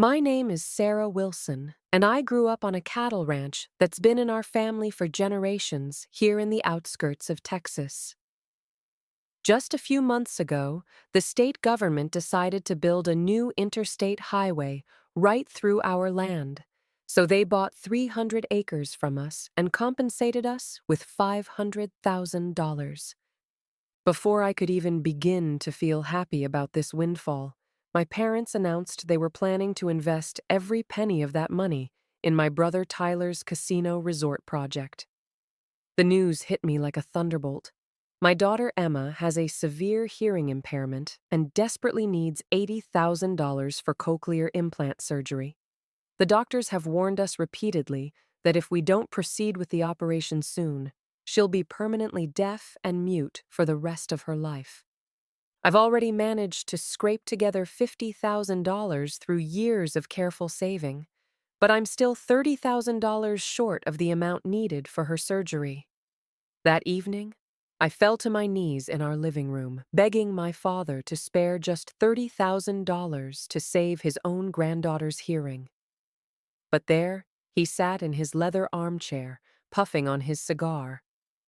My name is Sarah Wilson, and I grew up on a cattle ranch that's been in our family for generations here in the outskirts of Texas. Just a few months ago, the state government decided to build a new interstate highway right through our land. So they bought 300 acres from us and compensated us with $500,000. Before I could even begin to feel happy about this windfall, my parents announced they were planning to invest every penny of that money in my brother Tyler's casino resort project. The news hit me like a thunderbolt. My daughter Emma has a severe hearing impairment and desperately needs $80,000 for cochlear implant surgery. The doctors have warned us repeatedly that if we don't proceed with the operation soon, she'll be permanently deaf and mute for the rest of her life. I've already managed to scrape together $50,000 through years of careful saving, but I'm still $30,000 short of the amount needed for her surgery. That evening, I fell to my knees in our living room, begging my father to spare just $30,000 to save his own granddaughter's hearing. But there, he sat in his leather armchair, puffing on his cigar,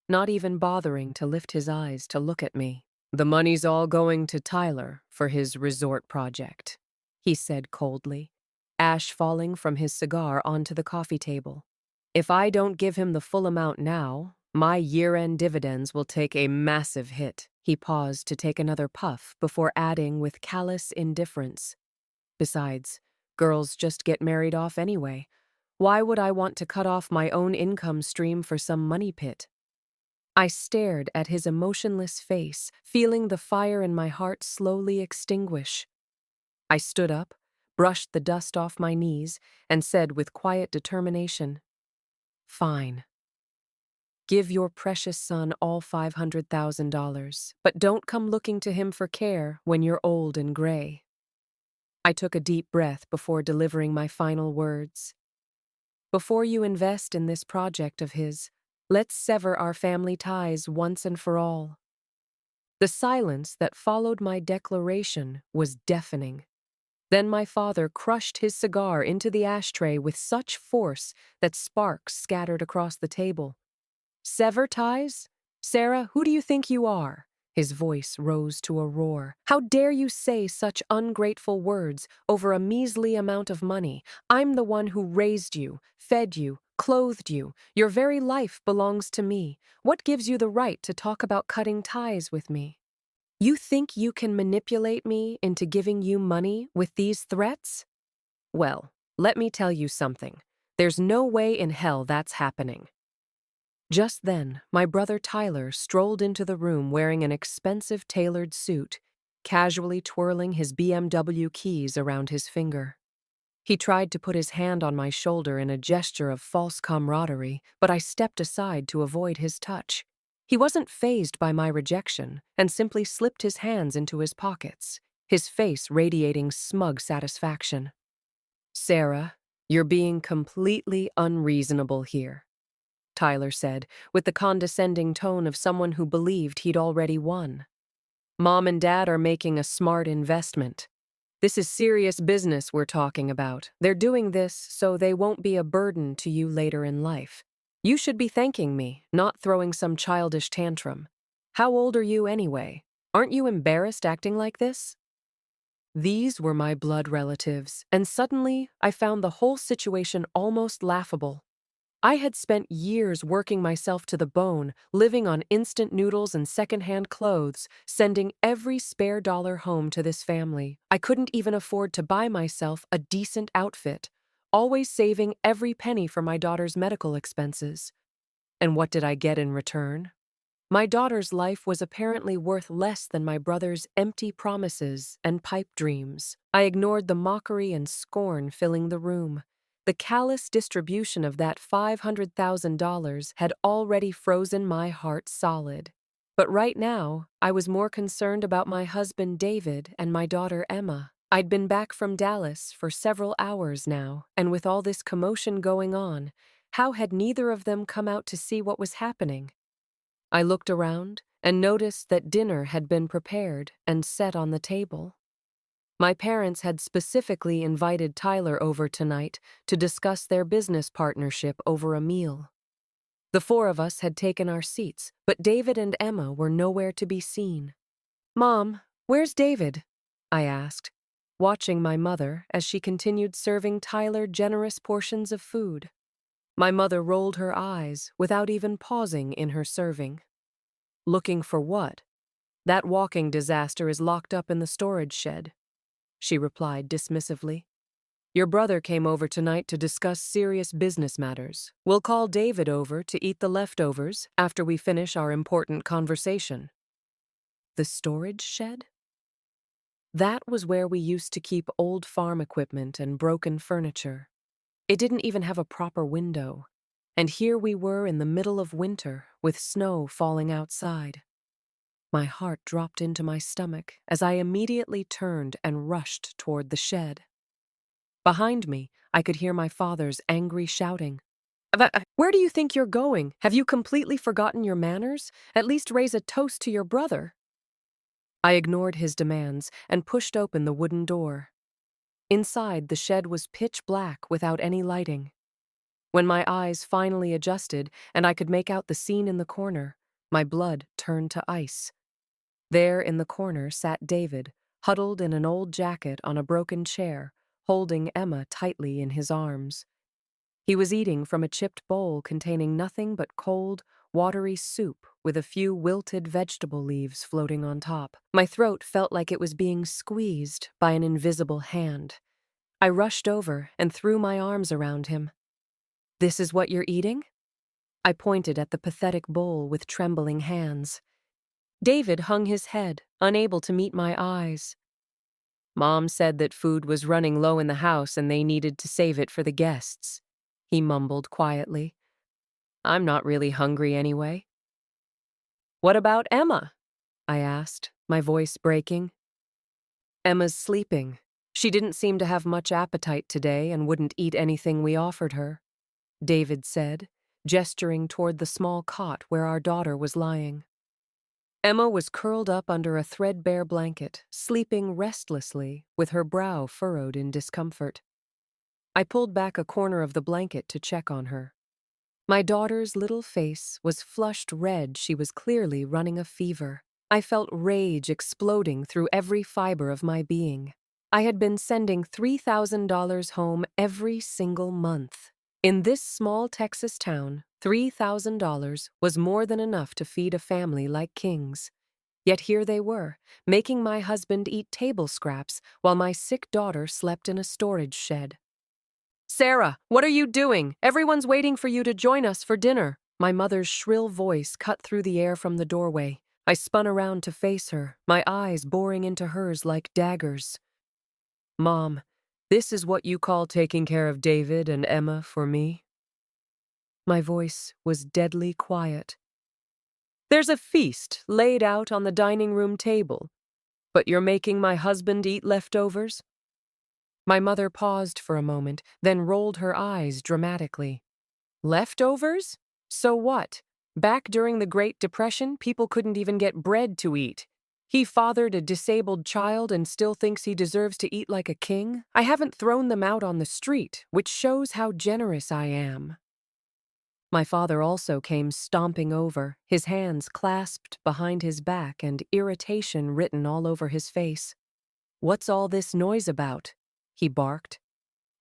not even bothering to lift his eyes to look at me. "The money's all going to Tyler for his resort project," he said coldly, ash falling from his cigar onto the coffee table. "If I don't give him the full amount now, my year-end dividends will take a massive hit." He paused to take another puff before adding with callous indifference, "Besides, girls just get married off anyway. Why would I want to cut off my own income stream for some money pit?" I stared at his emotionless face, feeling the fire in my heart slowly extinguish. I stood up, brushed the dust off my knees, and said with quiet determination, "Fine. Give your precious son all $500,000, but don't come looking to him for care when you're old and gray." I took a deep breath before delivering my final words. "Before you invest in this project of his, let's sever our family ties once and for all." The silence that followed my declaration was deafening. Then my father crushed his cigar into the ashtray with such force that sparks scattered across the table. "Sever ties? Sarah, who do you think you are?" His voice rose to a roar. "How dare you say such ungrateful words over a measly amount of money? I'm the one who raised you, fed you, clothed you. Your very life belongs to me. What gives you the right to talk about cutting ties with me? You think you can manipulate me into giving you money with these threats? Well, let me tell you something. There's no way in hell that's happening." Just then, my brother Tyler strolled into the room wearing an expensive tailored suit, casually twirling his BMW keys around his finger. He tried to put his hand on my shoulder in a gesture of false camaraderie, but I stepped aside to avoid his touch. He wasn't fazed by my rejection and simply slipped his hands into his pockets, his face radiating smug satisfaction. "Sarah, you're being completely unreasonable here," Tyler said, with the condescending tone of someone who believed he'd already won. "Mom and Dad are making a smart investment. This is serious business we're talking about. They're doing this so they won't be a burden to you later in life. You should be thanking me, not throwing some childish tantrum. How old are you anyway? Aren't you embarrassed acting like this?" These were my blood relatives, and suddenly I found the whole situation almost laughable. I had spent years working myself to the bone, living on instant noodles and secondhand clothes, sending every spare dollar home to this family. I couldn't even afford to buy myself a decent outfit, always saving every penny for my daughter's medical expenses. And what did I get in return? My daughter's life was apparently worth less than my brother's empty promises and pipe dreams. I ignored the mockery and scorn filling the room. The callous distribution of that $500,000 had already frozen my heart solid. But right now, I was more concerned about my husband David and my daughter Emma. I'd been back from Dallas for several hours now, and with all this commotion going on, how had neither of them come out to see what was happening? I looked around and noticed that dinner had been prepared and set on the table. My parents had specifically invited Tyler over tonight to discuss their business partnership over a meal. The four of us had taken our seats, but David and Emma were nowhere to be seen. "Mom, where's David?" I asked, watching my mother as she continued serving Tyler generous portions of food. My mother rolled her eyes without even pausing in her serving. "Looking for what? That walking disaster is locked up in the storage shed," she replied dismissively. "Your brother came over tonight to discuss serious business matters. We'll call David over to eat the leftovers after we finish our important conversation." The storage shed? That was where we used to keep old farm equipment and broken furniture. It didn't even have a proper window. And here we were in the middle of winter, with snow falling outside. My heart dropped into my stomach as I immediately turned and rushed toward the shed. Behind me, I could hear my father's angry shouting. "Where do you think you're going? Have you completely forgotten your manners? At least raise a toast to your brother." I ignored his demands and pushed open the wooden door. Inside, the shed was pitch black without any lighting. When my eyes finally adjusted and I could make out the scene in the corner, my blood turned to ice. There in the corner sat David, huddled in an old jacket on a broken chair, holding Emma tightly in his arms. He was eating from a chipped bowl containing nothing but cold, watery soup with a few wilted vegetable leaves floating on top. My throat felt like it was being squeezed by an invisible hand. I rushed over and threw my arms around him. "This is what you're eating?" I pointed at the pathetic bowl with trembling hands. David hung his head, unable to meet my eyes. "Mom said that food was running low in the house and they needed to save it for the guests," he mumbled quietly. "I'm not really hungry anyway." "What about Emma?" I asked, my voice breaking. "Emma's sleeping. She didn't seem to have much appetite today and wouldn't eat anything we offered her," David said, gesturing toward the small cot where our daughter was lying. Emma was curled up under a threadbare blanket, sleeping restlessly, with her brow furrowed in discomfort. I pulled back a corner of the blanket to check on her. My daughter's little face was flushed red. She was clearly running a fever. I felt rage exploding through every fiber of my being. I had been sending $3,000 home every single month. In this small Texas town, $3,000 was more than enough to feed a family like kings. Yet here they were, making my husband eat table scraps while my sick daughter slept in a storage shed. "Sarah, what are you doing? Everyone's waiting for you to join us for dinner." My mother's shrill voice cut through the air from the doorway. I spun around to face her, my eyes boring into hers like daggers. "Mom, this is what you call taking care of David and Emma for me?" My voice was deadly quiet. "There's a feast laid out on the dining room table, but you're making my husband eat leftovers?" My mother paused for a moment, then rolled her eyes dramatically. "Leftovers? So what? Back during the Great Depression, people couldn't even get bread to eat. He fathered a disabled child and still thinks he deserves to eat like a king? I haven't thrown them out on the street, which shows how generous I am." My father also came stomping over, his hands clasped behind his back and irritation written all over his face. "What's all this noise about?" he barked.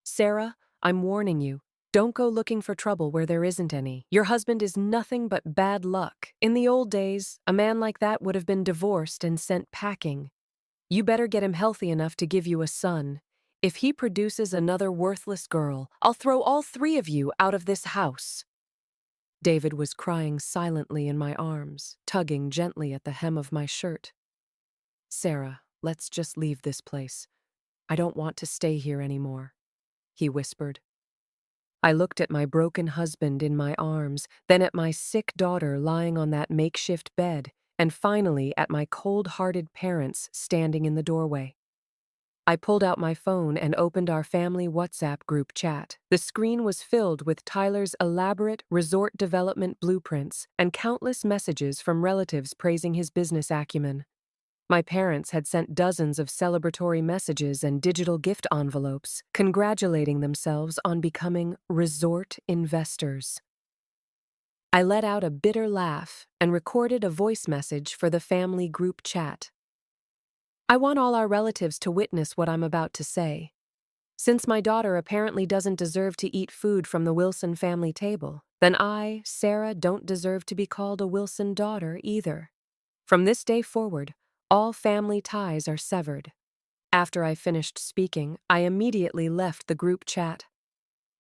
"Sarah, I'm warning you. Don't go looking for trouble where there isn't any. Your husband is nothing but bad luck. In the old days, a man like that would have been divorced and sent packing. You better get him healthy enough to give you a son. If he produces another worthless girl, I'll throw all three of you out of this house." David was crying silently in my arms, tugging gently at the hem of my shirt. "Sarah, let's just leave this place. I don't want to stay here anymore," he whispered. I looked at my broken husband in my arms, then at my sick daughter lying on that makeshift bed, and finally at my cold-hearted parents standing in the doorway. I pulled out my phone and opened our family WhatsApp group chat. The screen was filled with Tyler's elaborate resort development blueprints and countless messages from relatives praising his business acumen. My parents had sent dozens of celebratory messages and digital gift envelopes, congratulating themselves on becoming resort investors. I let out a bitter laugh and recorded a voice message for the family group chat. I want all our relatives to witness what I'm about to say. Since my daughter apparently doesn't deserve to eat food from the Wilson family table, then I, Sarah, don't deserve to be called a Wilson daughter either. From this day forward, all family ties are severed. After I finished speaking, I immediately left the group chat.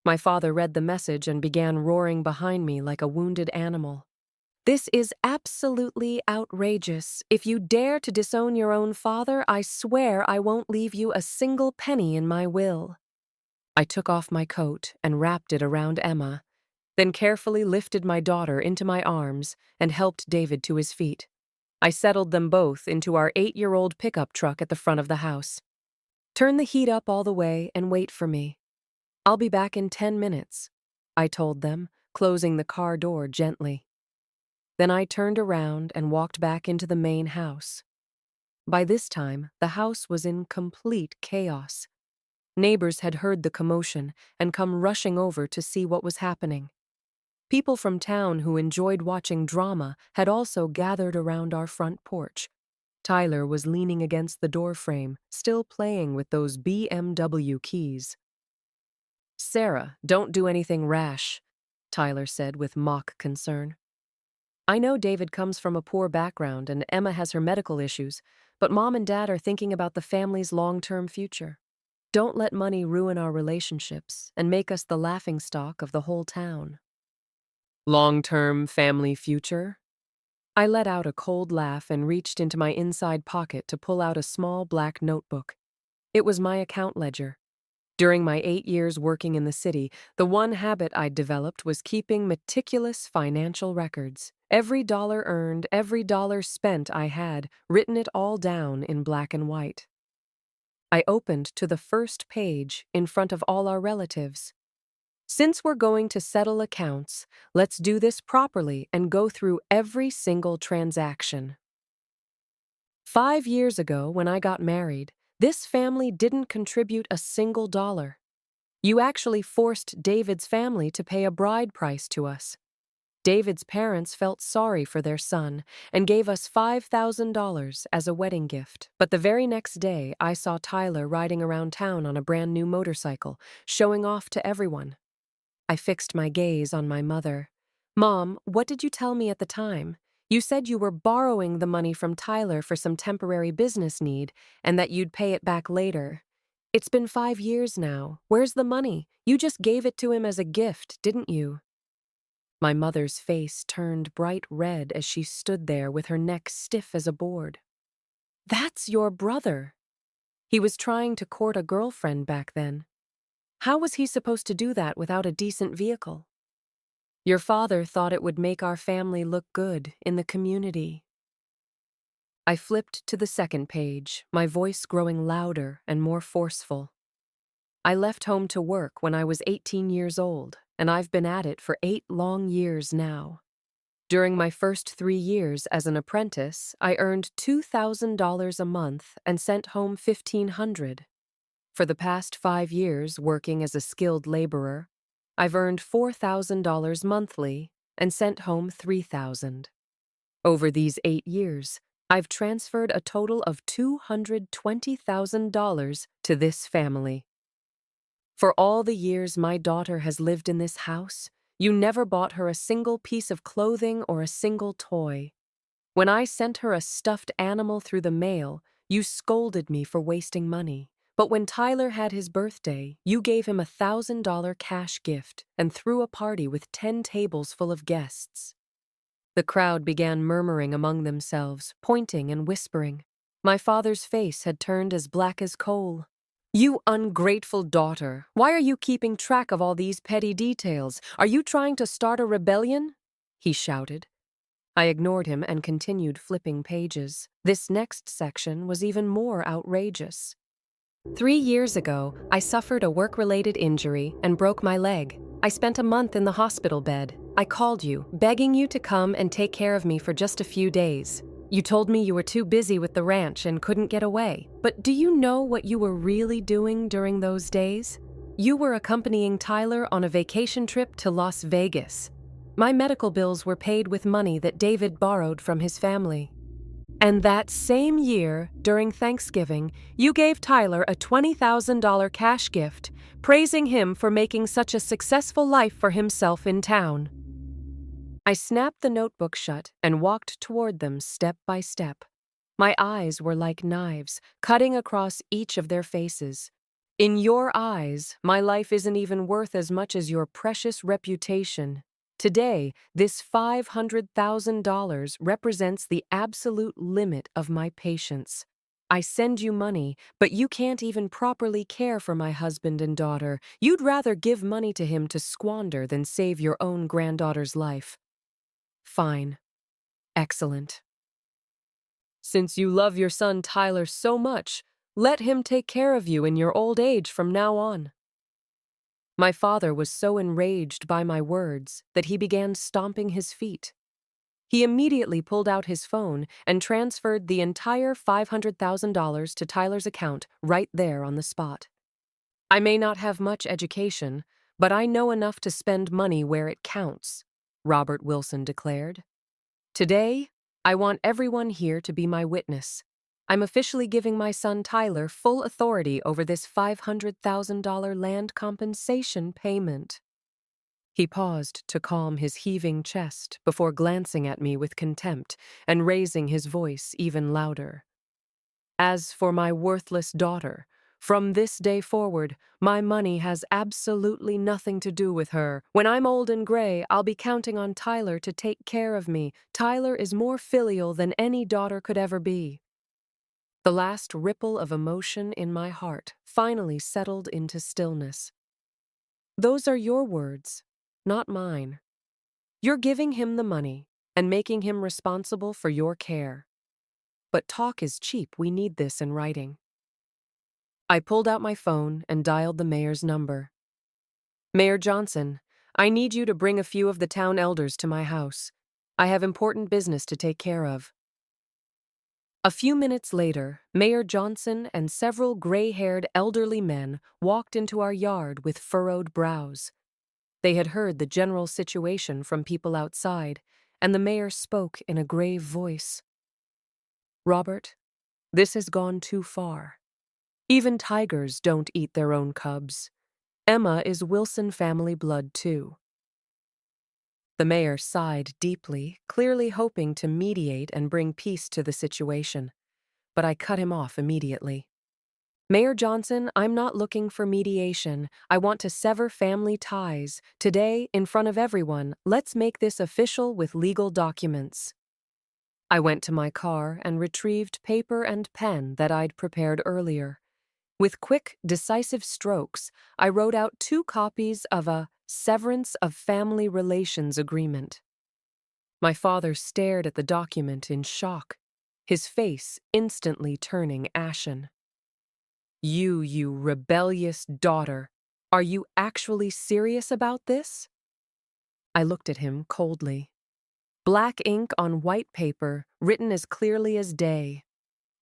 My father read the message and began roaring behind me like a wounded animal. This is absolutely outrageous. If you dare to disown your own father, I swear I won't leave you a single penny in my will. I took off my coat and wrapped it around Emma, then carefully lifted my daughter into my arms and helped David to his feet. I settled them both into our 8-year-old pickup truck at the front of the house. Turn the heat up all the way and wait for me. I'll be back in 10 minutes, I told them, closing the car door gently. Then I turned around and walked back into the main house. By this time, the house was in complete chaos. Neighbors had heard the commotion and come rushing over to see what was happening. People from town who enjoyed watching drama had also gathered around our front porch. Tyler was leaning against the doorframe, still playing with those BMW keys. "Sarah, don't do anything rash," Tyler said with mock concern. "I know David comes from a poor background and Emma has her medical issues, but Mom and Dad are thinking about the family's long-term future. Don't let money ruin our relationships and make us the laughingstock of the whole town." Long-term family future? I let out a cold laugh and reached into my inside pocket to pull out a small black notebook. It was my account ledger. During my 8 years working in the city, the one habit I'd developed was keeping meticulous financial records. Every dollar earned, every dollar spent I had, written it all down in black and white. I opened to the first page in front of all our relatives. Since we're going to settle accounts, let's do this properly and go through every single transaction. 5 years ago, when I got married, this family didn't contribute a single dollar. You actually forced David's family to pay a bride price to us. David's parents felt sorry for their son and gave us $5,000 as a wedding gift. But the very next day, I saw Tyler riding around town on a brand new motorcycle, showing off to everyone. I fixed my gaze on my mother. "Mom, what did you tell me at the time? You said you were borrowing the money from Tyler for some temporary business need and that you'd pay it back later. It's been 5 years now. Where's the money? You just gave it to him as a gift, didn't you?" My mother's face turned bright red as she stood there with her neck stiff as a board. "That's your brother. He was trying to court a girlfriend back then. How was he supposed to do that without a decent vehicle? Your father thought it would make our family look good in the community." I flipped to the second page, my voice growing louder and more forceful. "I left home to work when I was 18 years old, and I've been at it for 8 long years now. During my first 3 years as an apprentice, I earned $2,000 a month and sent home $1,500. For the past 5 years working as a skilled laborer, I've earned $4,000 monthly and sent home $3,000. Over these 8 years, I've transferred a total of $220,000 to this family. For all the years my daughter has lived in this house, you never bought her a single piece of clothing or a single toy. When I sent her a stuffed animal through the mail, you scolded me for wasting money. But when Tyler had his birthday, you gave him a $1,000 cash gift and threw a party with 10 tables full of guests." The crowd began murmuring among themselves, pointing and whispering. My father's face had turned as black as coal. "You ungrateful daughter, why are you keeping track of all these petty details? Are you trying to start a rebellion?" he shouted. I ignored him and continued flipping pages. This next section was even more outrageous. 3 years ago, I suffered a work-related injury and broke my leg. I spent a month in the hospital bed. I called you, begging you to come and take care of me for just a few days. You told me you were too busy with the ranch and couldn't get away, but do you know what you were really doing during those days? You were accompanying Tyler on a vacation trip to Las Vegas. My medical bills were paid with money that David borrowed from his family. And that same year, during Thanksgiving, you gave Tyler a $20,000 cash gift, praising him for making such a successful life for himself in town. I snapped the notebook shut and walked toward them step by step. My eyes were like knives, cutting across each of their faces. In your eyes, my life isn't even worth as much as your precious reputation. Today, this $500,000 represents the absolute limit of my patience. I send you money, but you can't even properly care for my husband and daughter. You'd rather give money to him to squander than save your own granddaughter's life. Fine. Excellent. Since you love your son Tyler so much, let him take care of you in your old age from now on. My father was so enraged by my words that he began stomping his feet. He immediately pulled out his phone and transferred the entire $500,000 to Tyler's account right there on the spot. I may not have much education, but I know enough to spend money where it counts, Robert Wilson declared. Today, I want everyone here to be my witness. I'm officially giving my son Tyler full authority over this $500,000 land compensation payment. He paused to calm his heaving chest before glancing at me with contempt and raising his voice even louder. As for my worthless daughter, from this day forward, my money has absolutely nothing to do with her. When I'm old and gray, I'll be counting on Tyler to take care of me. Tyler is more filial than any daughter could ever be. The last ripple of emotion in my heart finally settled into stillness. Those are your words, not mine. You're giving him the money and making him responsible for your care. But talk is cheap. We need this in writing. I pulled out my phone and dialed the mayor's number. Mayor Johnson, I need you to bring a few of the town elders to my house. I have important business to take care of. A few minutes later, Mayor Johnson and several gray-haired elderly men walked into our yard with furrowed brows. They had heard the general situation from people outside, and the mayor spoke in a grave voice. Robert, this has gone too far. Even tigers don't eat their own cubs. Emma is Wilson family blood, too. The mayor sighed deeply, clearly hoping to mediate and bring peace to the situation. But I cut him off immediately. Mayor Johnson, I'm not looking for mediation. I want to sever family ties. Today, in front of everyone, let's make this official with legal documents. I went to my car and retrieved paper and pen that I'd prepared earlier. With quick, decisive strokes, I wrote out 2 copies of a severance of family relations agreement. My father stared at the document in shock, his face instantly turning ashen. You rebellious daughter, are you actually serious about this? I looked at him coldly. Black ink on white paper, written as clearly as day.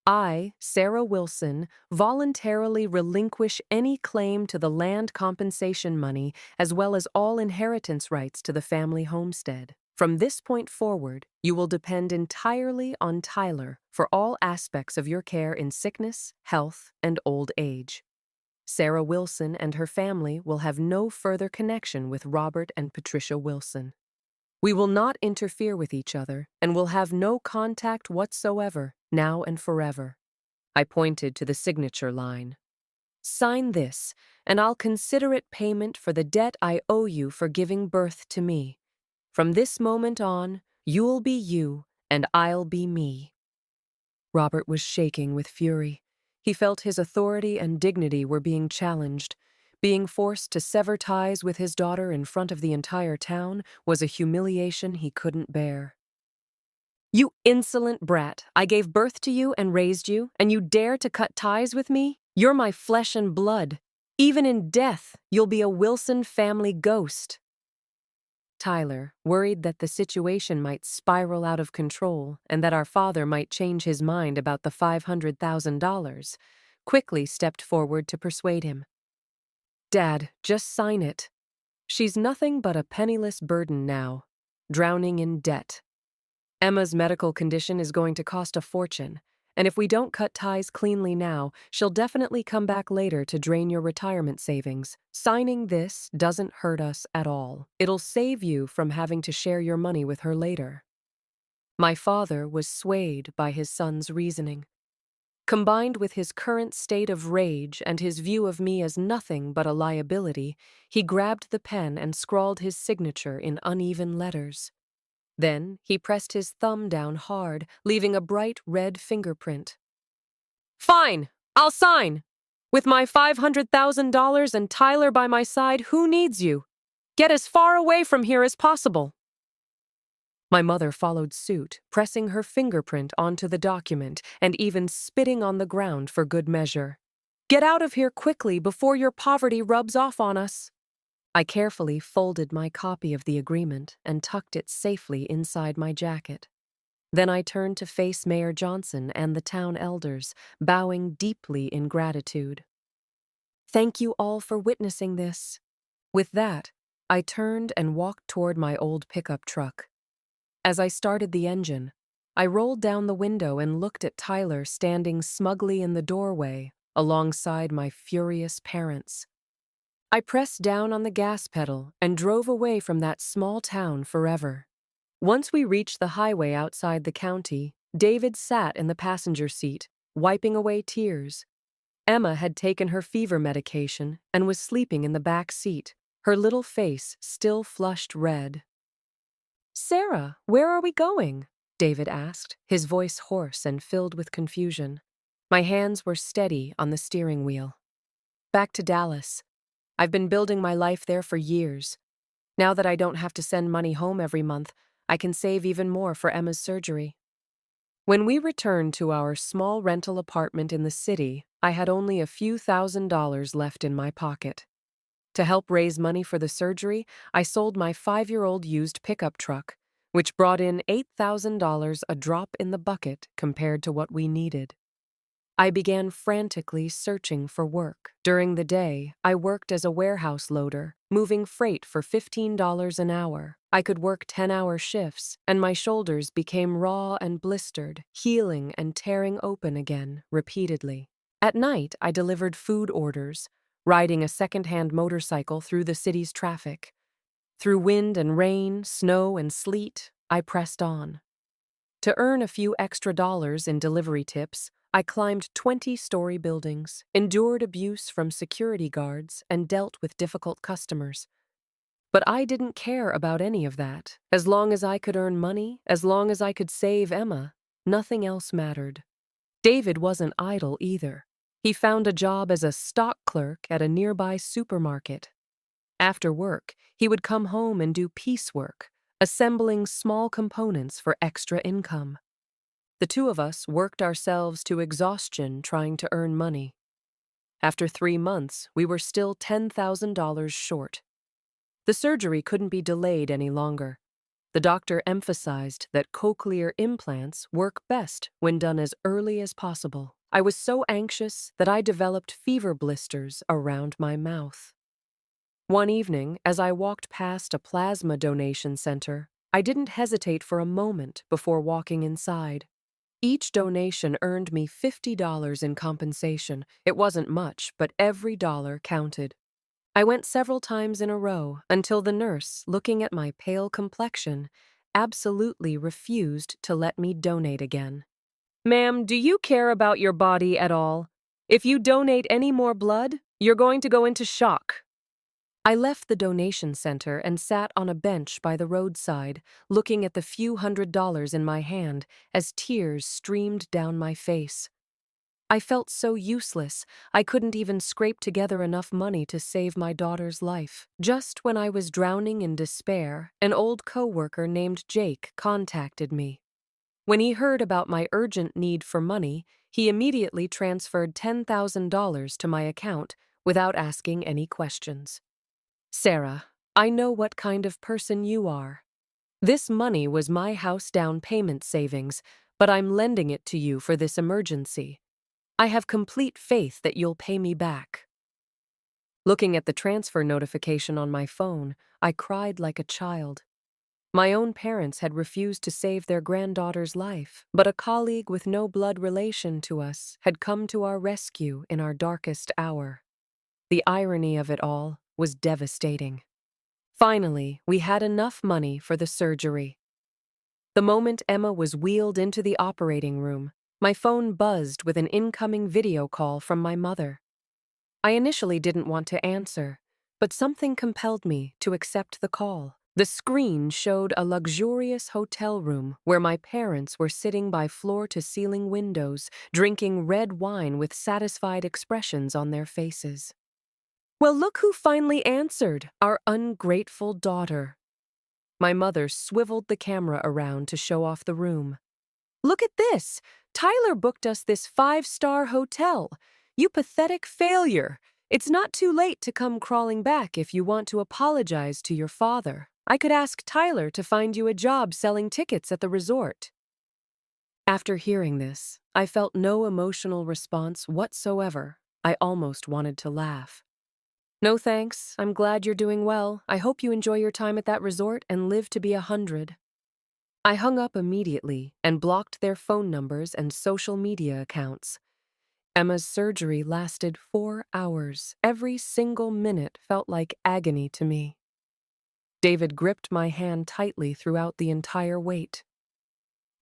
I, Sarah Wilson, voluntarily relinquish any claim to the land compensation money as well as all inheritance rights to the family homestead. From this point forward, you will depend entirely on Tyler for all aspects of your care in sickness, health, and old age. Sarah Wilson and her family will have no further connection with Robert and Patricia Wilson. We will not interfere with each other and will have no contact whatsoever, now and forever. I pointed to the signature line. Sign this, and I'll consider it payment for the debt I owe you for giving birth to me. From this moment on, you'll be you, and I'll be me. Robert was shaking with fury. He felt his authority and dignity were being challenged. Being forced to sever ties with his daughter in front of the entire town was a humiliation he couldn't bear. You insolent brat, I gave birth to you and raised you, and you dare to cut ties with me? You're my flesh and blood. Even in death, you'll be a Wilson family ghost. Tyler, worried that the situation might spiral out of control and that our father might change his mind about the $500,000, quickly stepped forward to persuade him. "Dad, just sign it. She's nothing but a penniless burden now, drowning in debt. Emma's medical condition is going to cost a fortune, and if we don't cut ties cleanly now, she'll definitely come back later to drain your retirement savings. Signing this doesn't hurt us at all. It'll save you from having to share your money with her later." My father was swayed by his son's reasoning. Combined with his current state of rage and his view of me as nothing but a liability, he grabbed the pen and scrawled his signature in uneven letters. Then he pressed his thumb down hard, leaving a bright red fingerprint. "Fine, I'll sign. With my $500,000 and Tyler by my side, who needs you? Get as far away from here as possible." My mother followed suit, pressing her fingerprint onto the document and even spitting on the ground for good measure. "Get out of here quickly before your poverty rubs off on us." I carefully folded my copy of the agreement and tucked it safely inside my jacket. Then I turned to face Mayor Johnson and the town elders, bowing deeply in gratitude. "Thank you all for witnessing this." With that, I turned and walked toward my old pickup truck. As I started the engine, I rolled down the window and looked at Tyler standing smugly in the doorway alongside my furious parents. I pressed down on the gas pedal and drove away from that small town forever. Once we reached the highway outside the county, David sat in the passenger seat, wiping away tears. Emma had taken her fever medication and was sleeping in the back seat, her little face still flushed red. "Sarah, where are we going?" David asked, his voice hoarse and filled with confusion. My hands were steady on the steering wheel. "Back to Dallas. I've been building my life there for years. Now that I don't have to send money home every month, I can save even more for Emma's surgery." When we returned to our small rental apartment in the city, I had only a few $1,000s left in my pocket. To help raise money for the surgery, I sold my 5-year-old used pickup truck, which brought in $8,000, a drop in the bucket compared to what we needed. I began frantically searching for work. During the day, I worked as a warehouse loader, moving freight for $15 an hour. I could work 10-hour shifts, and my shoulders became raw and blistered, healing and tearing open again, repeatedly. At night, I delivered food orders, riding a second-hand motorcycle through the city's traffic. Through wind and rain, snow and sleet, I pressed on. To earn a few extra dollars in delivery tips, I climbed 20-story buildings, endured abuse from security guards, and dealt with difficult customers. But I didn't care about any of that. As long as I could earn money, as long as I could save Emma, nothing else mattered. David wasn't idle either. He found a job as a stock clerk at a nearby supermarket. After work, he would come home and do piecework, assembling small components for extra income. The two of us worked ourselves to exhaustion trying to earn money. After 3 months, we were still $10,000 short. The surgery couldn't be delayed any longer. The doctor emphasized that cochlear implants work best when done as early as possible. I was so anxious that I developed fever blisters around my mouth. One evening, as I walked past a plasma donation center, I didn't hesitate for a moment before walking inside. Each donation earned me $50 in compensation. It wasn't much, but every dollar counted. I went several times in a row until the nurse, looking at my pale complexion, absolutely refused to let me donate again. "Ma'am, do you care about your body at all? If you donate any more blood, you're going to go into shock." I left the donation center and sat on a bench by the roadside, looking at the few $100s in my hand as tears streamed down my face. I felt so useless, I couldn't even scrape together enough money to save my daughter's life. Just when I was drowning in despair, an old coworker named Jake contacted me. When he heard about my urgent need for money, he immediately transferred $10,000 to my account without asking any questions. "Sarah, I know what kind of person you are. This money was my house down payment savings, but I'm lending it to you for this emergency. I have complete faith that you'll pay me back." Looking at the transfer notification on my phone, I cried like a child. My own parents had refused to save their granddaughter's life, but a colleague with no blood relation to us had come to our rescue in our darkest hour. The irony of it all was devastating. Finally, we had enough money for the surgery. The moment Emma was wheeled into the operating room, my phone buzzed with an incoming video call from my mother. I initially didn't want to answer, but something compelled me to accept the call. The screen showed a luxurious hotel room where my parents were sitting by floor-to-ceiling windows, drinking red wine with satisfied expressions on their faces. "Well, look who finally answered, our ungrateful daughter." My mother swiveled the camera around to show off the room. "Look at this! Tyler booked us this 5-star hotel. You pathetic failure. It's not too late to come crawling back if you want to apologize to your father. I could ask Tyler to find you a job selling tickets at the resort." After hearing this, I felt no emotional response whatsoever. I almost wanted to laugh. "No thanks, I'm glad you're doing well. I hope you enjoy your time at that resort and live to be 100. I hung up immediately and blocked their phone numbers and social media accounts. Emma's surgery lasted 4 hours. Every single minute felt like agony to me. David gripped my hand tightly throughout the entire wait.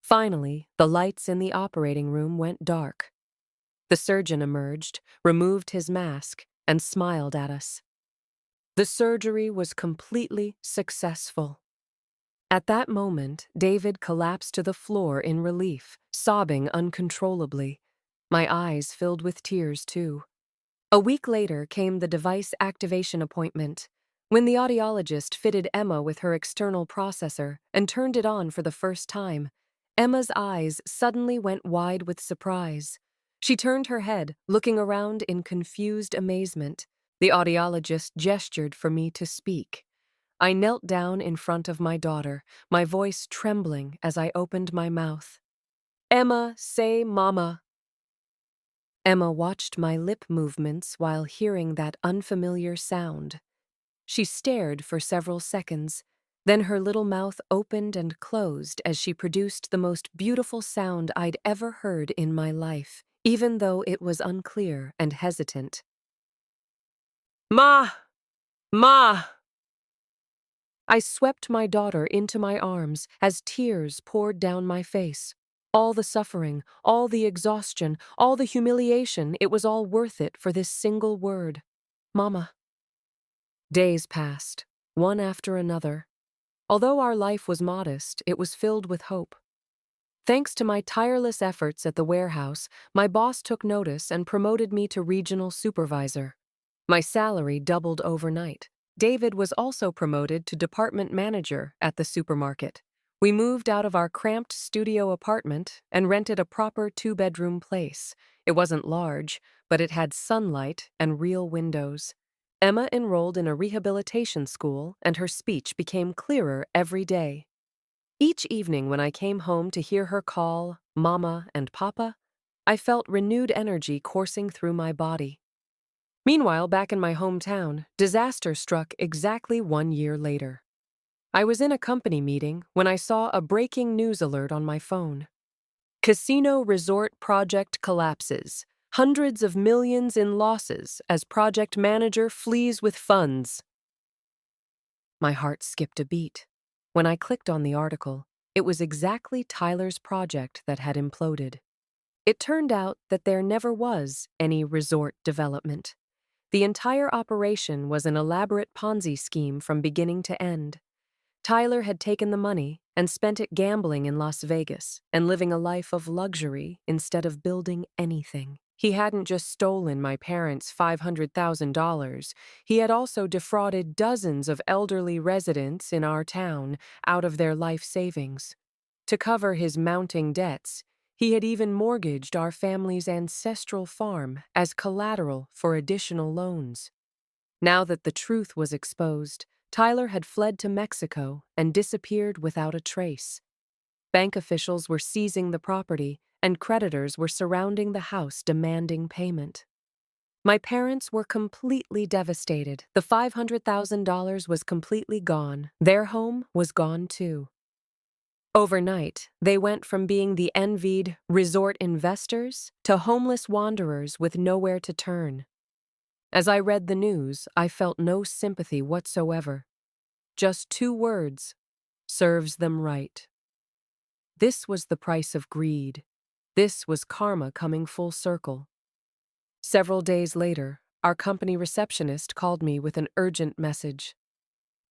Finally, the lights in the operating room went dark. The surgeon emerged, removed his mask, and smiled at us. The surgery was completely successful. At that moment, David collapsed to the floor in relief, sobbing uncontrollably. My eyes filled with tears, too. A week later came the device activation appointment, when the audiologist fitted Emma with her external processor and turned it on for the first time. Emma's eyes suddenly went wide with surprise. She turned her head, looking around in confused amazement. The audiologist gestured for me to speak. I knelt down in front of my daughter, my voice trembling as I opened my mouth. "Emma, say mama." Emma watched my lip movements while hearing that unfamiliar sound. She stared for several seconds, then her little mouth opened and closed as she produced the most beautiful sound I'd ever heard in my life, even though it was unclear and hesitant. "Ma! Ma!" I swept my daughter into my arms as tears poured down my face. All the suffering, all the exhaustion, all the humiliation, it was all worth it for this single word. Mama. Days passed, one after another. Although our life was modest, it was filled with hope. Thanks to my tireless efforts at the warehouse, my boss took notice and promoted me to regional supervisor. My salary doubled overnight. David was also promoted to department manager at the supermarket. We moved out of our cramped studio apartment and rented a proper 2-bedroom place. It wasn't large, but it had sunlight and real windows. Emma enrolled in a rehabilitation school, and her speech became clearer every day. Each evening when I came home to hear her call Mama and Papa, I felt renewed energy coursing through my body. Meanwhile, back in my hometown, disaster struck exactly 1 year later. I was in a company meeting when I saw a breaking news alert on my phone. Casino resort project collapses. Hundreds of millions in losses as project manager flees with funds. My heart skipped a beat. When I clicked on the article, it was exactly Tyler's project that had imploded. It turned out that there never was any resort development. The entire operation was an elaborate Ponzi scheme from beginning to end. Tyler had taken the money and spent it gambling in Las Vegas and living a life of luxury instead of building anything. He hadn't just stolen my parents' $500,000. He had also defrauded dozens of elderly residents in our town out of their life savings. To cover his mounting debts, he had even mortgaged our family's ancestral farm as collateral for additional loans. Now that the truth was exposed, Tyler had fled to Mexico and disappeared without a trace. Bank officials were seizing the property, and creditors were surrounding the house demanding payment. My parents were completely devastated. The $500,000 was completely gone. Their home was gone too. Overnight, they went from being the envied resort investors to homeless wanderers with nowhere to turn. As I read the news, I felt no sympathy whatsoever. Just two words: serves them right. This was the price of greed. This was karma coming full circle. Several days later, our company receptionist called me with an urgent message.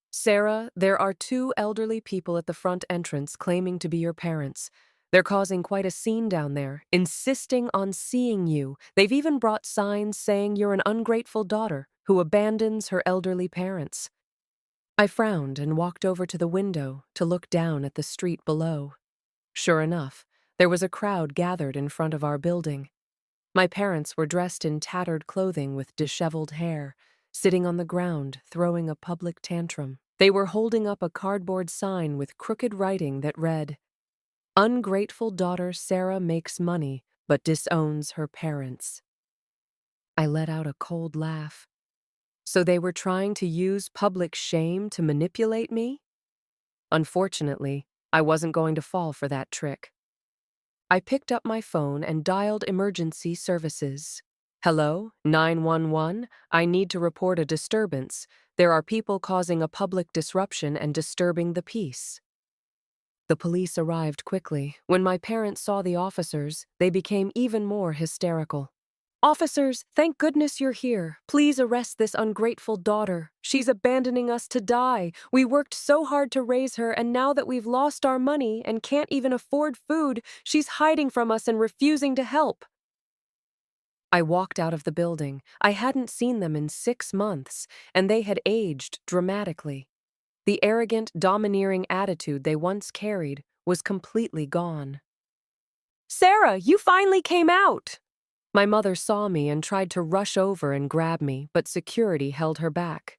"Sarah, there are two elderly people at the front entrance claiming to be your parents. They're causing quite a scene down there, insisting on seeing you. They've even brought signs saying you're an ungrateful daughter who abandons her elderly parents." I frowned and walked over to the window to look down at the street below. Sure enough, there was a crowd gathered in front of our building. My parents were dressed in tattered clothing with disheveled hair, sitting on the ground, throwing a public tantrum. They were holding up a cardboard sign with crooked writing that read, "Ungrateful daughter Sarah makes money, but disowns her parents." I let out a cold laugh. So they were trying to use public shame to manipulate me? Unfortunately, I wasn't going to fall for that trick. I picked up my phone and dialed emergency services. "Hello, 911, I need to report a disturbance. There are people causing a public disruption and disturbing the peace." The police arrived quickly. When my parents saw the officers, they became even more hysterical. "Officers, thank goodness you're here. Please arrest this ungrateful daughter. She's abandoning us to die. We worked so hard to raise her, and now that we've lost our money and can't even afford food, she's hiding from us and refusing to help." I walked out of the building. I hadn't seen them in 6 months, and they had aged dramatically. The arrogant, domineering attitude they once carried was completely gone. "Sarah, you finally came out!" My mother saw me and tried to rush over and grab me, but security held her back.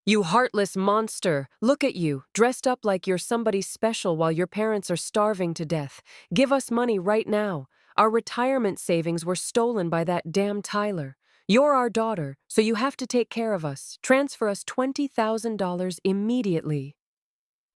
"You heartless monster! Look at you, dressed up like you're somebody special while your parents are starving to death. Give us money right now. Our retirement savings were stolen by that damn Tyler. You're our daughter, so you have to take care of us. Transfer us $20,000 immediately."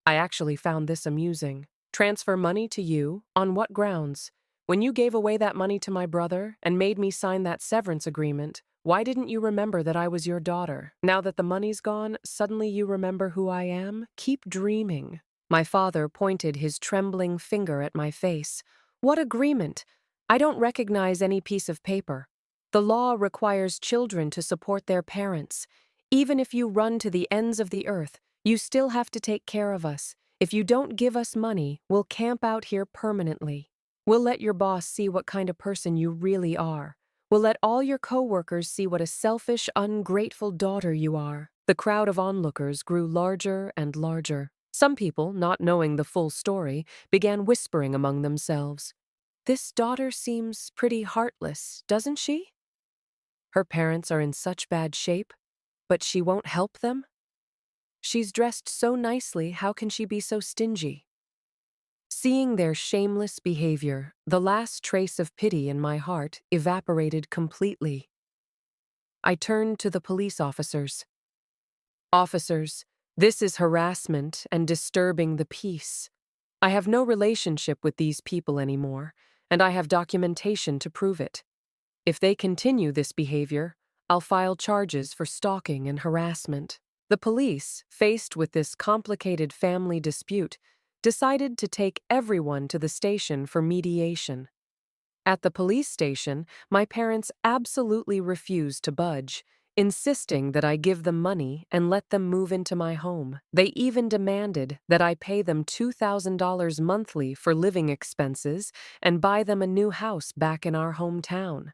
I actually found this amusing. Transfer money to you? On what grounds? When you gave away that money to my brother and made me sign that severance agreement, why didn't you remember that I was your daughter? Now that the money's gone, suddenly you remember who I am? Keep dreaming. My father pointed his trembling finger at my face. "What agreement? I don't recognize any piece of paper. The law requires children to support their parents. Even if you run to the ends of the earth, you still have to take care of us. If you don't give us money, we'll camp out here permanently. We'll let your boss see what kind of person you really are. We'll let all your coworkers see what a selfish, ungrateful daughter you are." The crowd of onlookers grew larger and larger. Some people, not knowing the full story, began whispering among themselves. "This daughter seems pretty heartless, doesn't she? Her parents are in such bad shape, but she won't help them? She's dressed so nicely, how can she be so stingy?" Seeing their shameless behavior, the last trace of pity in my heart evaporated completely. I turned to the police officers. "Officers, this is harassment and disturbing the peace. I have no relationship with these people anymore, and I have documentation to prove it. If they continue this behavior, I'll file charges for stalking and harassment." The police, faced with this complicated family dispute, decided to take everyone to the station for mediation. At the police station, my parents absolutely refused to budge, insisting that I give them money and let them move into my home. They even demanded that I pay them $2,000 monthly for living expenses and buy them a new house back in our hometown.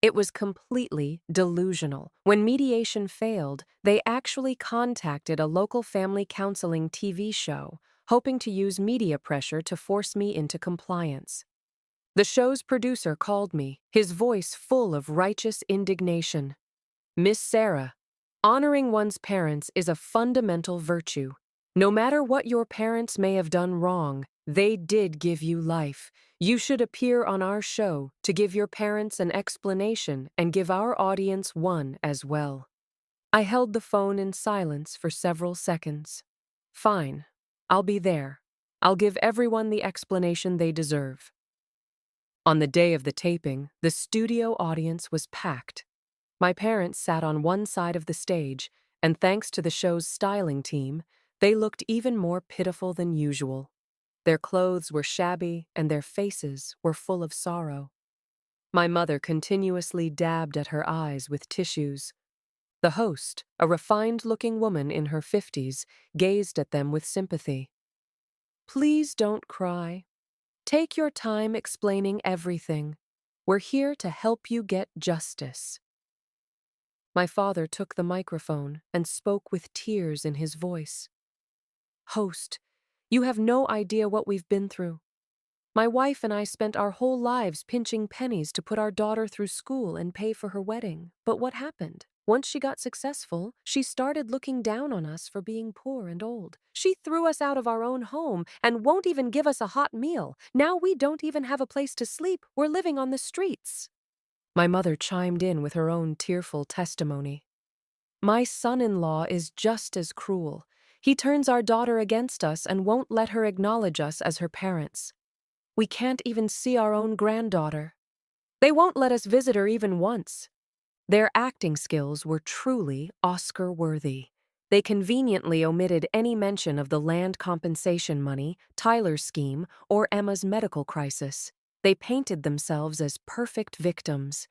It was completely delusional. When mediation failed, they actually contacted a local family counseling TV show, hoping to use media pressure to force me into compliance. The show's producer called me, his voice full of righteous indignation. "Miss Sarah, Honoring one's parents is a fundamental virtue. No matter what your parents may have done wrong, they did give you life. You should appear on our show to give your parents an explanation and give our audience one as well. I held the phone in silence for several seconds. Fine. I'll be there. I'll give everyone the explanation they deserve. On the day of the taping, the studio audience was packed. My parents sat on one side of the stage, and thanks to the show's styling team, they looked even more pitiful than usual. Their clothes were shabby, and their faces were full of sorrow. My mother continuously dabbed at her eyes with tissues. The host, a refined-looking woman in her 50s, gazed at them with sympathy. Please don't cry. Take your time explaining everything. We're here to help you get justice. My father took the microphone and spoke with tears in his voice. Host, you have no idea what we've been through. My wife and I spent our whole lives pinching pennies to put our daughter through school and pay for her wedding. But what happened? Once she got successful, she started looking down on us for being poor and old. She threw us out of our own home and won't even give us a hot meal. Now we don't even have a place to sleep. We're living on the streets. My mother chimed in with her own tearful testimony. My son-in-law is just as cruel. He turns our daughter against us and won't let her acknowledge us as her parents. We can't even see our own granddaughter. They won't let us visit her even once. Their acting skills were truly Oscar-worthy. They conveniently omitted any mention of the land compensation money, Tyler's scheme, or Emma's medical crisis. They painted themselves as perfect victims.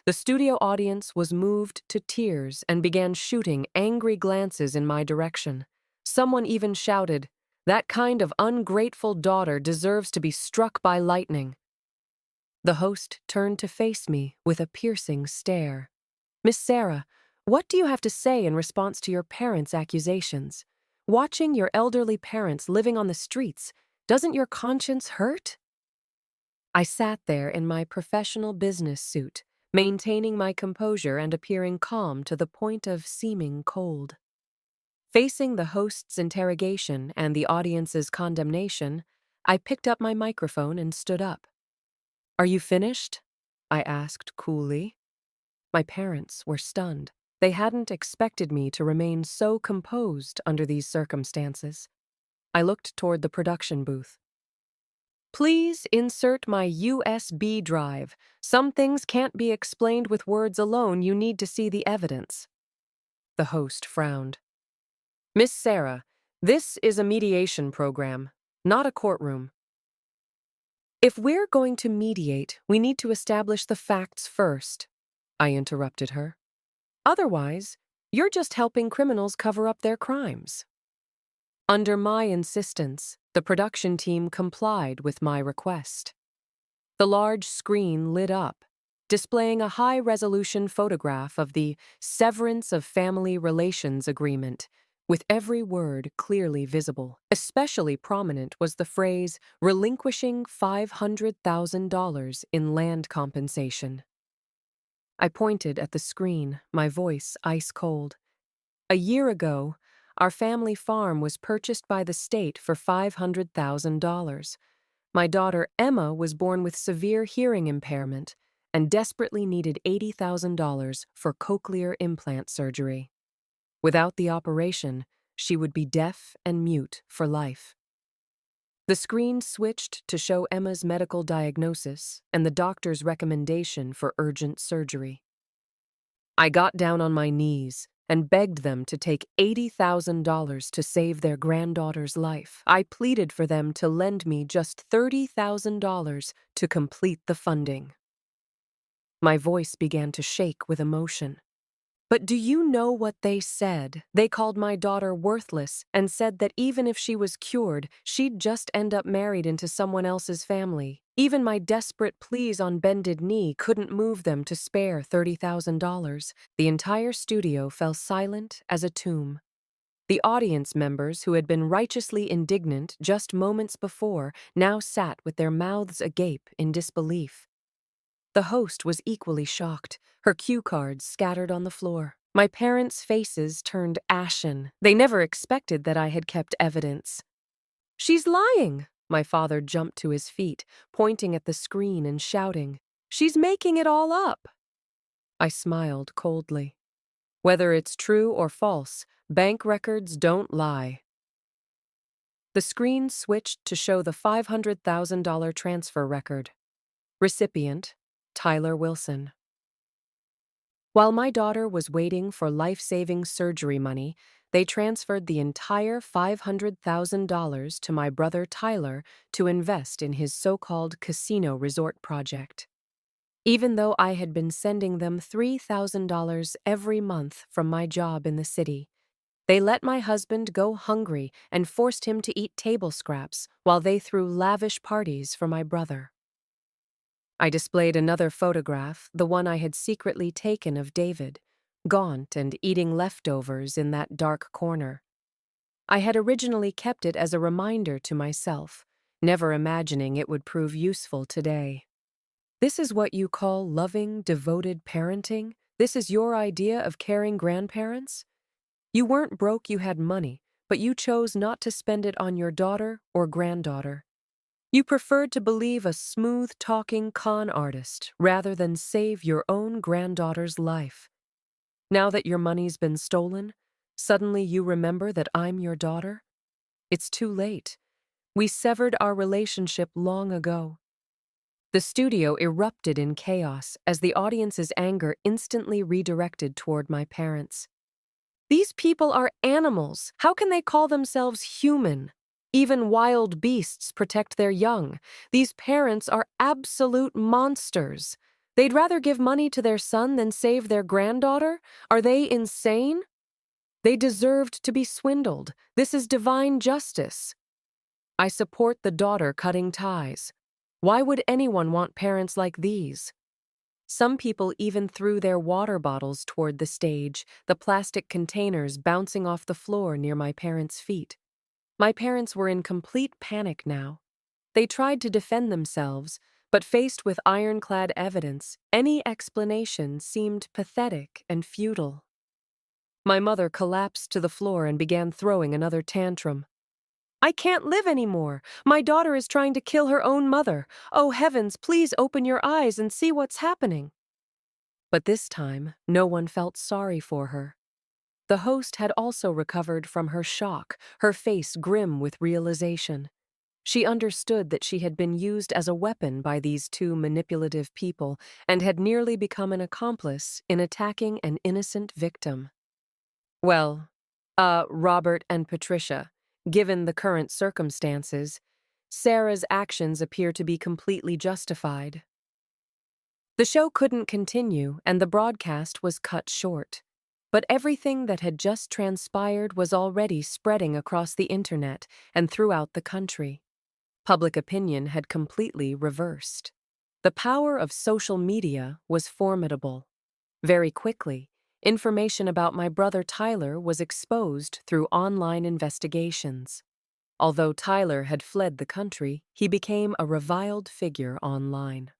The studio audience was moved to tears and began shooting angry glances in my direction. Someone even shouted, "That kind of ungrateful daughter deserves to be struck by lightning." The host turned to face me with a piercing stare. Miss Sarah, what do you have to say in response to your parents' accusations? Watching your elderly parents living on the streets, doesn't your conscience hurt? I sat there in my professional business suit, maintaining my composure and appearing calm to the point of seeming cold. Facing the host's interrogation and the audience's condemnation, I picked up my microphone and stood up. Are you finished? I asked coolly. My parents were stunned. They hadn't expected me to remain so composed under these circumstances. I looked toward the production booth. Please insert my USB drive. Some things can't be explained with words alone. You need to see the evidence. The host frowned. Miss Sarah, this is a mediation program, not a courtroom. If we're going to mediate, we need to establish the facts first, I interrupted her. Otherwise, you're just helping criminals cover up their crimes. Under my insistence, the production team complied with my request. The large screen lit up, displaying a high-resolution photograph of the Severance of Family Relations Agreement, with every word clearly visible. Especially prominent was the phrase, relinquishing $500,000 in land compensation. I pointed at the screen, my voice ice-cold. A year ago, our family farm was purchased by the state for $500,000. My daughter Emma was born with severe hearing impairment and desperately needed $80,000 for cochlear implant surgery. Without the operation, she would be deaf and mute for life. The screen switched to show Emma's medical diagnosis and the doctor's recommendation for urgent surgery. I got down on my knees and begged them to take $80,000 to save their granddaughter's life. I pleaded for them to lend me just $30,000 to complete the funding. My voice began to shake with emotion. But do you know what they said? They called my daughter worthless and said that even if she was cured, she'd just end up married into someone else's family. Even my desperate pleas on bended knee couldn't move them to spare $30,000. The entire studio fell silent as a tomb. The audience members, who had been righteously indignant just moments before, now sat with their mouths agape in disbelief. The host was equally shocked, her cue cards scattered on the floor. My parents' faces turned ashen. They never expected that I had kept evidence. "She's lying!" My father jumped to his feet, pointing at the screen and shouting, "She's making it all up!" I smiled coldly. Whether it's true or false, bank records don't lie. The screen switched to show the $500,000 transfer record. Recipient, Tyler Wilson. While my daughter was waiting for life-saving surgery money, they transferred the entire $500,000 to my brother Tyler to invest in his so-called casino resort project. Even though I had been sending them $3,000 every month from my job in the city, they let my husband go hungry and forced him to eat table scraps while they threw lavish parties for my brother. I displayed another photograph, the one I had secretly taken of David, gaunt and eating leftovers in that dark corner. I had originally kept it as a reminder to myself, never imagining it would prove useful today. This is what you call loving, devoted parenting? This is your idea of caring grandparents? You weren't broke, you had money, but you chose not to spend it on your daughter or granddaughter. You preferred to believe a smooth-talking con artist rather than save your own granddaughter's life. Now that your money's been stolen, suddenly you remember that I'm your daughter? It's too late. We severed our relationship long ago. The studio erupted in chaos as the audience's anger instantly redirected toward my parents. These people are animals. How can they call themselves human? Even wild beasts protect their young. These parents are absolute monsters. They'd rather give money to their son than save their granddaughter? Are they insane? They deserved to be swindled. This is divine justice. I support the daughter cutting ties. Why would anyone want parents like these? Some people even threw their water bottles toward the stage, the plastic containers bouncing off the floor near my parents' feet. My parents were in complete panic now. They tried to defend themselves, but faced with ironclad evidence, any explanation seemed pathetic and futile. My mother collapsed to the floor and began throwing another tantrum. "I can't live anymore. My daughter is trying to kill her own mother. Oh heavens, please open your eyes and see what's happening." But this time, no one felt sorry for her. The host had also recovered from her shock, her face grim with realization. She understood that she had been used as a weapon by these two manipulative people and had nearly become an accomplice in attacking an innocent victim. Well, Robert and Patricia, given the current circumstances, Sarah's actions appear to be completely justified. The show couldn't continue, and the broadcast was cut short. But everything that had just transpired was already spreading across the internet and throughout the country. Public opinion had completely reversed. The power of social media was formidable. Very quickly, information about my brother Tyler was exposed through online investigations. Although Tyler had fled the country, he became a reviled figure online.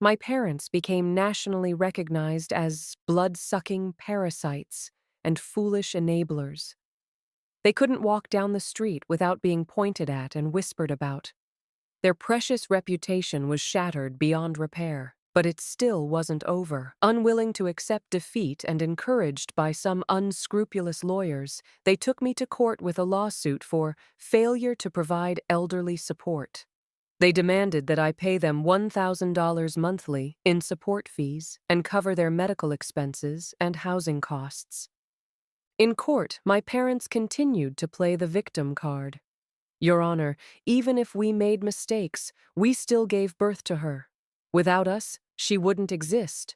My parents became nationally recognized as blood-sucking parasites and foolish enablers. They couldn't walk down the street without being pointed at and whispered about. Their precious reputation was shattered beyond repair, but it still wasn't over. Unwilling to accept defeat and encouraged by some unscrupulous lawyers, they took me to court with a lawsuit for failure to provide elderly support. They demanded that I pay them $1,000 monthly in support fees and cover their medical expenses and housing costs. In court, my parents continued to play the victim card. "Your Honor, even if we made mistakes, we still gave birth to her. Without us, she wouldn't exist.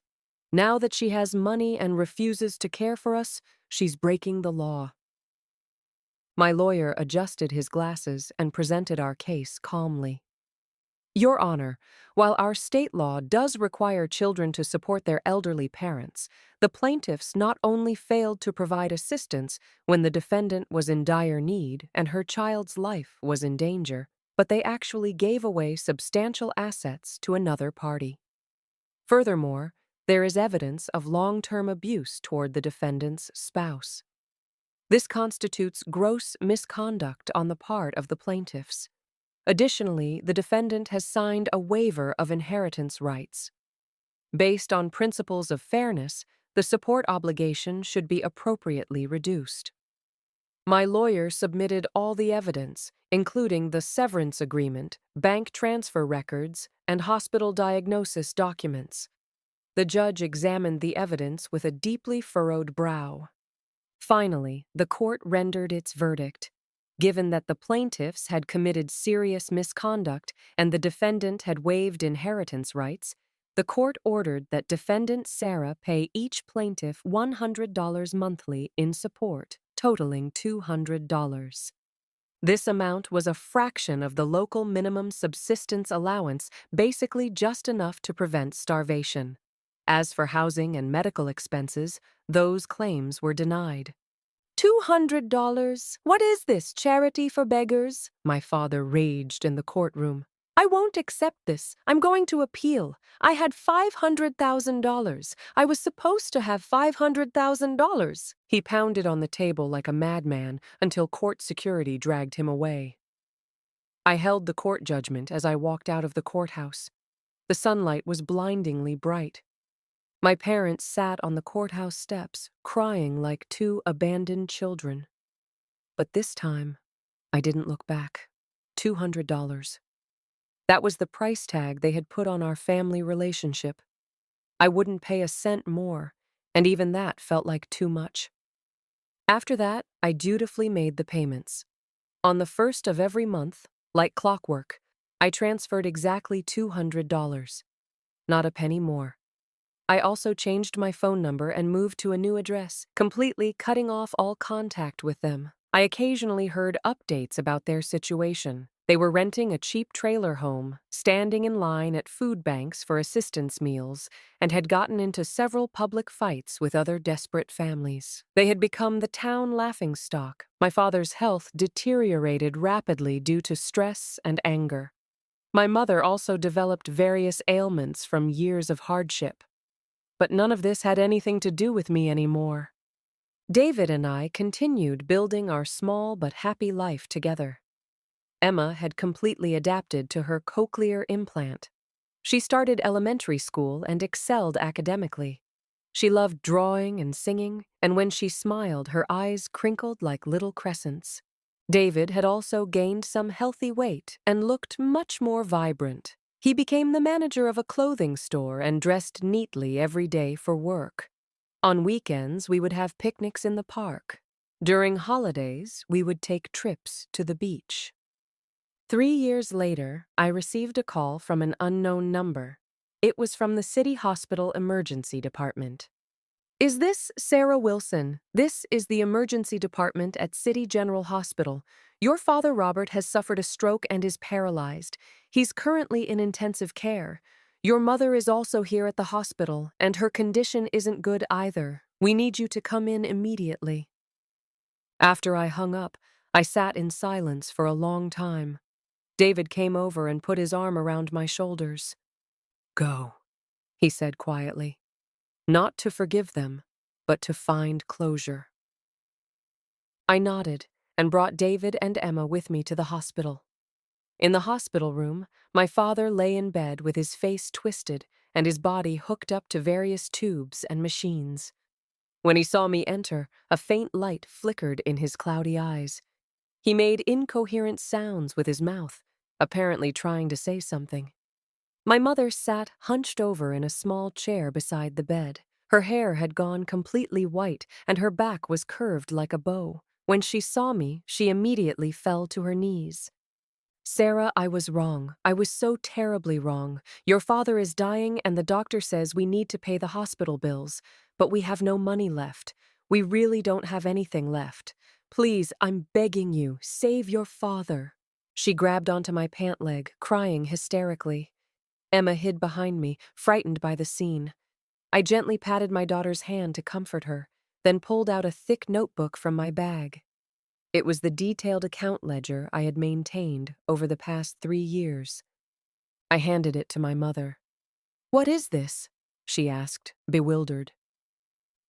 Now that she has money and refuses to care for us, she's breaking the law." My lawyer adjusted his glasses and presented our case calmly. "Your Honor, while our state law does require children to support their elderly parents, the plaintiffs not only failed to provide assistance when the defendant was in dire need and her child's life was in danger, but they actually gave away substantial assets to another party. Furthermore, There is evidence of long-term abuse toward the defendant's spouse. This constitutes gross misconduct on the part of the plaintiffs. Additionally, the defendant has signed a waiver of inheritance rights. Based on principles of fairness, the support obligation should be appropriately reduced. My lawyer submitted all the evidence, including the severance agreement, bank transfer records, and hospital diagnosis documents. The judge examined the evidence with a deeply furrowed brow. Finally, the court rendered its verdict. Given that the plaintiffs had committed serious misconduct and the defendant had waived inheritance rights, the court ordered that defendant Sarah pay each plaintiff $100 monthly in support, totaling $200. This amount was a fraction of the local minimum subsistence allowance, basically just enough to prevent starvation. As for housing and medical expenses, those claims were denied. $200? What is this, charity for beggars? My father raged in the courtroom. I won't accept this. I'm going to appeal. I had $500,000. I was supposed to have $500,000. He pounded on the table like a madman until court security dragged him away. I held the court judgment as I walked out of the courthouse. The sunlight was blindingly bright. My parents sat on the courthouse steps, crying like two abandoned children. But this time, I didn't look back. $200. That was the price tag they had put on our family relationship. I wouldn't pay a cent more, and even that felt like too much. After that, I dutifully made the payments. On the first of every month, like clockwork, I transferred exactly $200. Not a penny more. I also changed my phone number and moved to a new address, completely cutting off all contact with them. I occasionally heard updates about their situation. They were renting a cheap trailer home, standing in line at food banks for assistance meals, and had gotten into several public fights with other desperate families. They had become the town laughingstock. My father's health deteriorated rapidly due to stress and anger. My mother also developed various ailments from years of hardship. But none of this had anything to do with me anymore. David and I continued building our small but happy life together. Emma had completely adapted to her cochlear implant. She started elementary school and excelled academically. She loved drawing and singing, and when she smiled, her eyes crinkled like little crescents. David had also gained some healthy weight and looked much more vibrant. He became the manager of a clothing store and dressed neatly every day for work. On weekends, we would have picnics in the park. During holidays, we would take trips to the beach. 3 years later, I received a call from an unknown number. It was from the City Hospital Emergency Department. Is this Sarah Wilson? This is the emergency department at City General Hospital. Your father, Robert, has suffered a stroke and is paralyzed. He's currently in intensive care. Your mother is also here at the hospital, and her condition isn't good either. We need you to come in immediately. After I hung up, I sat in silence for a long time. David came over and put his arm around my shoulders. Go, he said quietly. Not to forgive them, but to find closure. I nodded and brought David and Emma with me to the hospital. In the hospital room, my father lay in bed with his face twisted and his body hooked up to various tubes and machines. When he saw me enter, a faint light flickered in his cloudy eyes. He made incoherent sounds with his mouth, apparently trying to say something. My mother sat hunched over in a small chair beside the bed. Her hair had gone completely white, and her back was curved like a bow. When she saw me, she immediately fell to her knees. Sarah, I was wrong. I was so terribly wrong. Your father is dying, and the doctor says we need to pay the hospital bills, but we have no money left. We really don't have anything left. Please, I'm begging you, save your father. She grabbed onto my pant leg, crying hysterically. Emma hid behind me, frightened by the scene. I gently patted my daughter's hand to comfort her, then pulled out a thick notebook from my bag. It was the detailed account ledger I had maintained over the past 3 years. I handed it to my mother. What is this? she asked, bewildered.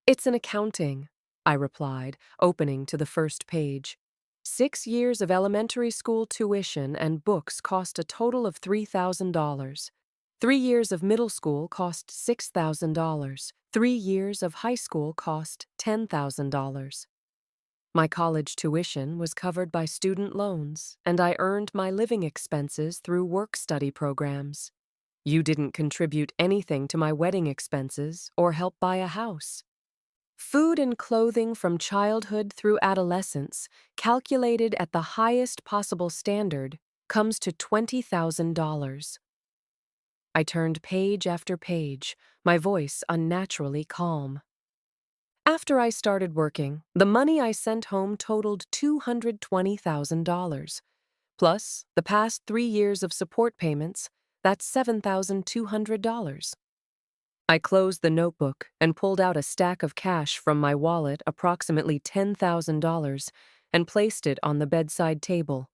It's an accounting, I replied, opening to the first page. 6 years of elementary school tuition and books cost a total of $3,000. 3 years of middle school cost $6,000. 3 years of high school cost $10,000. My college tuition was covered by student loans, and I earned my living expenses through work-study programs. You didn't contribute anything to my wedding expenses or help buy a house. Food and clothing from childhood through adolescence, calculated at the highest possible standard, comes to $20,000. I turned page after page, my voice unnaturally calm. After I started working, the money I sent home totaled $220,000. Plus, the past 3 years of support payments, that's $7,200. I closed the notebook and pulled out a stack of cash from my wallet, approximately $10,000, and placed it on the bedside table.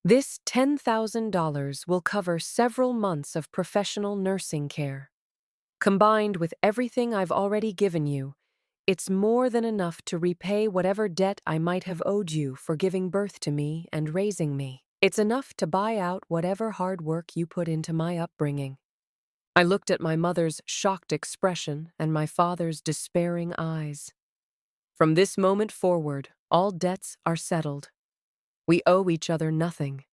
This $10,000 will cover several months of professional nursing care. Combined with everything I've already given you, it's more than enough to repay whatever debt I might have owed you for giving birth to me and raising me. It's enough to buy out whatever hard work you put into my upbringing. I looked at my mother's shocked expression and my father's despairing eyes. From this moment forward, all debts are settled. We owe each other nothing.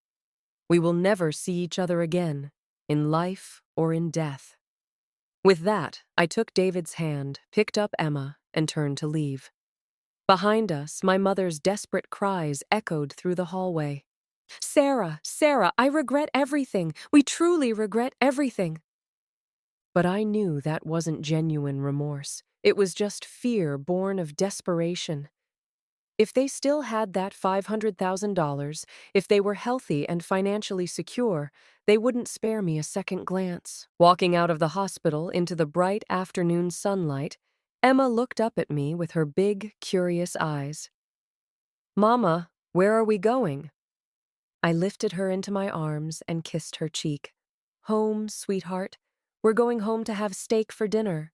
We will never see each other again, in life or in death. With that, I took David's hand, picked up Emma, and turned to leave. Behind us, my mother's desperate cries echoed through the hallway. "Sarah, Sarah, I regret everything. We truly regret everything." But I knew that wasn't genuine remorse. It was just fear born of desperation. If they still had that $500,000, if they were healthy and financially secure, they wouldn't spare me a second glance. Walking out of the hospital into the bright afternoon sunlight, Emma looked up at me with her big, curious eyes. "Mama, where are we going?" I lifted her into my arms and kissed her cheek. "Home, sweetheart. We're going home to have steak for dinner."